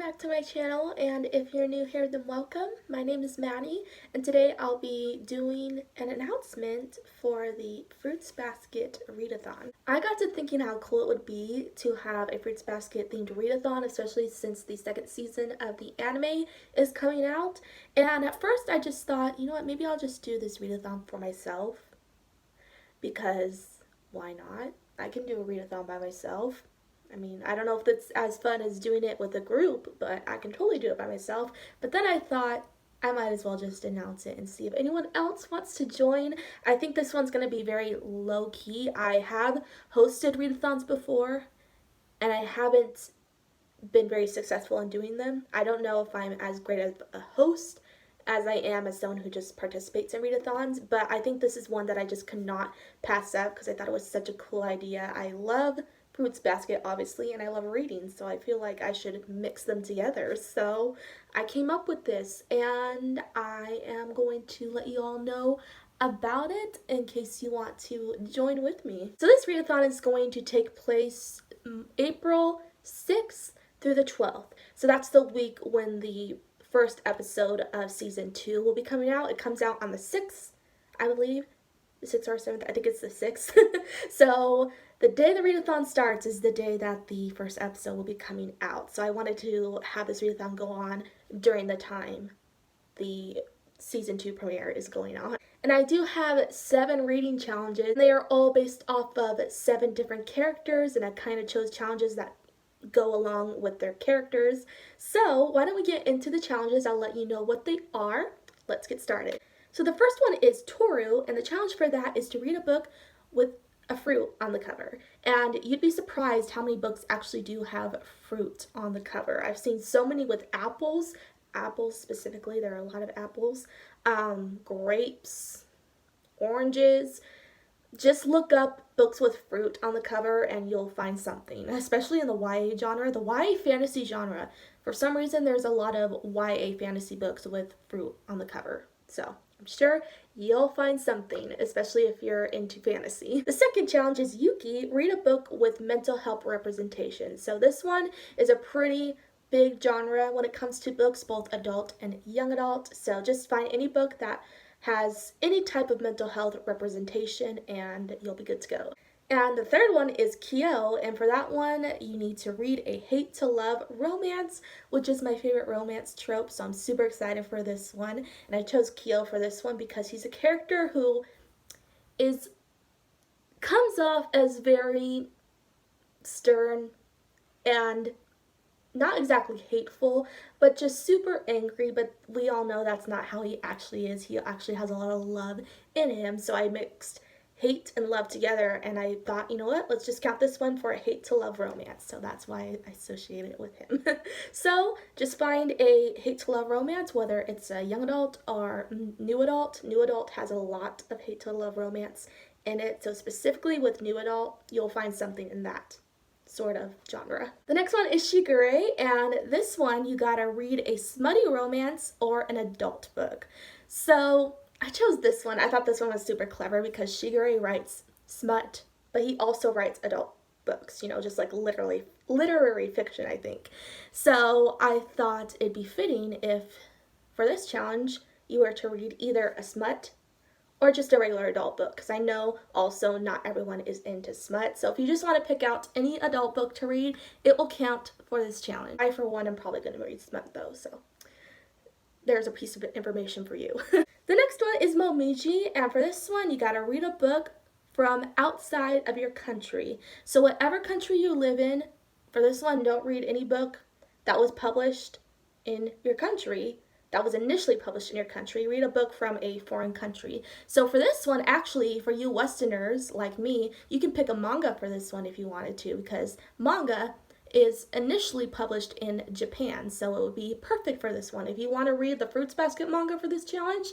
back to my channel, and if you're new here, then welcome. My name is Maddie, and today I'll be doing an announcement for the Fruits Basket Read-A-thon. I got to thinking how cool it would be to have a Fruits Basket themed read-a-thon, especially since the second season of the anime is coming out. And at first I just thought, you know what, maybe I'll just do this read-a-thon for myself, because why not? I can do a read-a-thon by myself. I mean, I don't know if that's as fun as doing it with a group, but I can totally do it by myself. But then I thought I might as well just announce it and see if anyone else wants to join. I think this one's going to be very low-key. I have hosted readathons before, and I haven't been very successful in doing them. I don't know if I'm as great as a host as I am as someone who just participates in readathons, but I think this is one that I just could not pass up because I thought it was such a cool idea. I love Fruits Basket, obviously, and I love reading, so I feel like I should mix them together. So I came up with this, and I am going to let you all know about it in case you want to join with me. So this readathon is going to take place April 6th through the 12th. So that's the week when the first episode of season 2 will be coming out. It comes out on the 6th, I believe. The 6th or 7th, I think it's the 6th. So the day the readathon starts is the day that the first episode will be coming out. So I wanted to have this readathon go on during the time the season 2 premiere is going on. And I do have 7 reading challenges. They are all based off of 7 different characters, and I kind of chose challenges that go along with their characters. So why don't we get into the challenges? I'll let you know what they are. Let's get started. So the first one is Tohru, and the challenge for that is to read a book with a fruit on the cover. And you'd be surprised how many books actually do have fruit on the cover. I've seen so many with apples specifically, there are a lot of apples, grapes, oranges. Just look up books with fruit on the cover and you'll find something, especially in the YA genre, the YA fantasy genre. For some reason, there's a lot of YA fantasy books with fruit on the cover. So I'm sure you'll find something, especially if you're into fantasy. The second challenge is Yuki, read a book with mental health representation. So this one is a pretty big genre when it comes to books, both adult and young adult. So just find any book that has any type of mental health representation and you'll be good to go. And the third one is Kyo, and for that one you need to read a hate to love romance, which is my favorite romance trope, so I'm super excited for this one. And I chose Kyo for this one because he's a character who comes off as very stern and not exactly hateful, but just super angry, but we all know that's not how he actually is. He actually has a lot of love in him, so I mixed hate and love together, and I thought, you know what, let's just count this one for a hate to love romance, so that's why I associate it with him. So just find a hate to love romance, whether it's a young adult or new adult. New adult has a lot of hate to love romance in it, so specifically with new adult, you'll find something in that sort of genre. The next one is Shigure, and this one you gotta read a smutty romance or an adult book. So I chose this one. I thought this one was super clever because Shigure writes smut, but he also writes adult books, you know, just like literary fiction, I think. So I thought it'd be fitting if, for this challenge, you were to read either a smut or just a regular adult book, because I know also not everyone is into smut. So if you just want to pick out any adult book to read, it will count for this challenge. I, for one, am probably going to read smut though, so there's a piece of information for you. The next one is Momiji, and for this one, you gotta read a book from outside of your country. So whatever country you live in, for this one, don't read any book that was published in your country, that was initially published in your country. Read a book from a foreign country. So for this one, actually, for you Westerners like me, you can pick a manga for this one if you wanted to, because manga is initially published in Japan, so it would be perfect for this one. If you want to read the Fruits Basket manga for this challenge,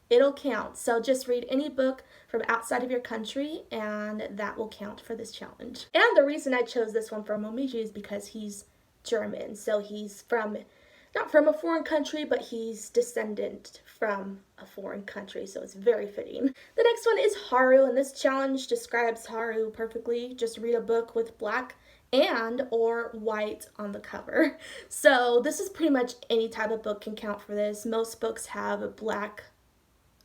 it'll count. So just read any book from outside of your country and that will count for this challenge. And the reason I chose this one for Momiji is because he's German. So he's not from a foreign country, but he's descendant from a foreign country, so it's very fitting. The next one is Haru, and this challenge describes Haru perfectly. Just read a book with black and or white on the cover. So this is pretty much any type of book can count for this. Most books have black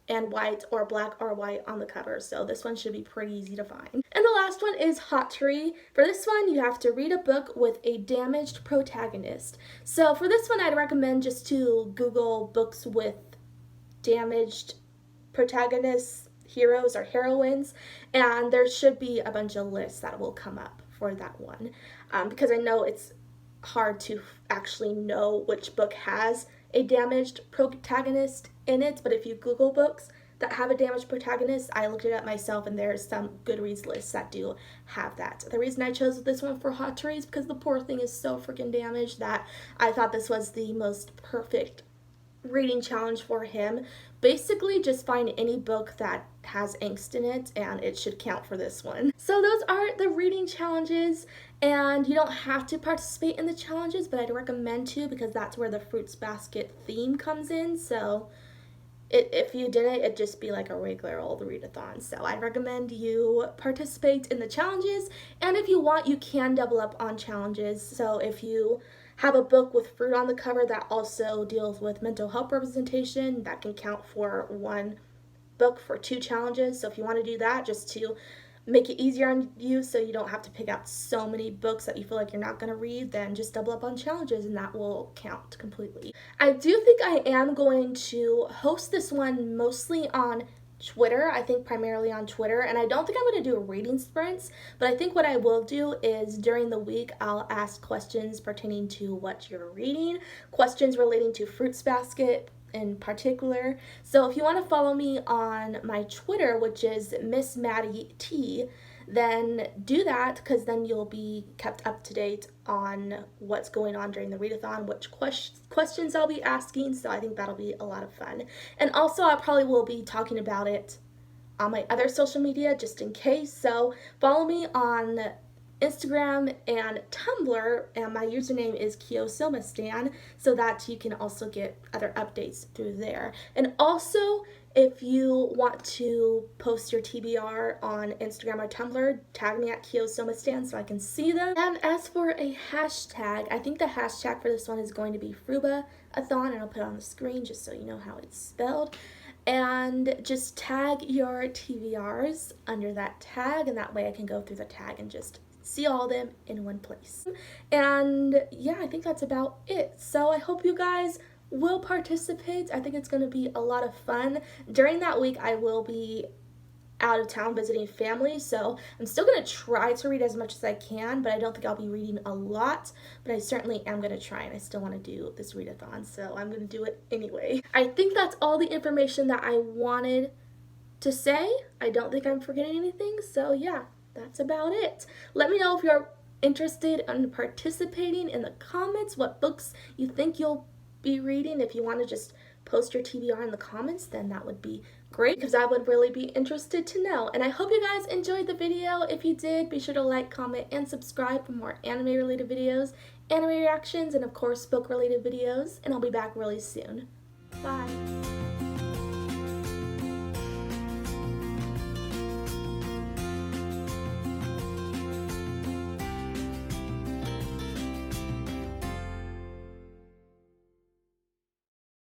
and white or black or white on the cover, so this one should be pretty easy to find. And the last one is Hatori. For this one, you have to read a book with a damaged protagonist. So for this one, I'd recommend just to Google books with damaged protagonists, heroes or heroines, and there should be a bunch of lists that will come up for that one, because I know it's hard to actually know which book has a damaged protagonist in it, but if you Google books that have a damaged protagonist, I looked it up myself and there's some Goodreads lists that do have that. The reason I chose this one for Hatori is because the poor thing is so freaking damaged that I thought this was the most perfect reading challenge for him. Basically, just find any book that has angst in it and it should count for this one. So those are the reading challenges, and you don't have to participate in the challenges, but I'd recommend to because that's where the Fruits Basket theme comes in. So if you didn't, it'd just be like a regular old read-a-thon. So I'd recommend you participate in the challenges, and if you want, you can double up on challenges. So if you have a book with fruit on the cover that also deals with mental health representation, that can count for one book for 2 challenges. So if you want to do that, just to make it easier on you so you don't have to pick out so many books that you feel like you're not going to read, then just double up on challenges and that will count completely. I do think I am going to host this one mostly on Twitter. I think primarily on Twitter, and I don't think I'm going to do reading sprints, but I think what I will do is during the week I'll ask questions pertaining to what you're reading, questions relating to Fruits Basket in particular. So if you want to follow me on my Twitter, which is Miss Maddie T, then do that, because then you'll be kept up to date on what's going on during the read-a-thon, which questions I'll be asking, so I think that'll be a lot of fun. And also I probably will be talking about it on my other social media just in case, so follow me on Instagram and Tumblr, and my username is Kyo-Somastan, so that you can also get other updates through there. And also, if you want to post your TBR on Instagram or Tumblr, tag me at Kyo-Somastan so I can see them. And as for a hashtag, I think the hashtag for this one is going to be Furuba AThon, and I'll put it on the screen just so you know how it's spelled. And just tag your TBRs under that tag, and that way I can go through the tag and just see all of them in one place. And yeah, I think that's about it. So I hope you guys will participate. I think it's going to be a lot of fun. During that week, I will be out of town visiting family, so I'm still going to try to read as much as I can, but I don't think I'll be reading a lot, but I certainly am going to try, and I still want to do this read-a-thon, so I'm going to do it anyway. I think that's all the information that I wanted to say. I don't think I'm forgetting anything, so yeah, that's about it. Let me know if you're interested in participating in the comments, what books you think you'll be reading. If you want to just post your TBR in the comments, then that would be great, because I would really be interested to know. And I hope you guys enjoyed the video. If you did, be sure to like, comment, and subscribe for more anime related videos, anime reactions, and of course book related videos, and I'll be back really soon. Bye!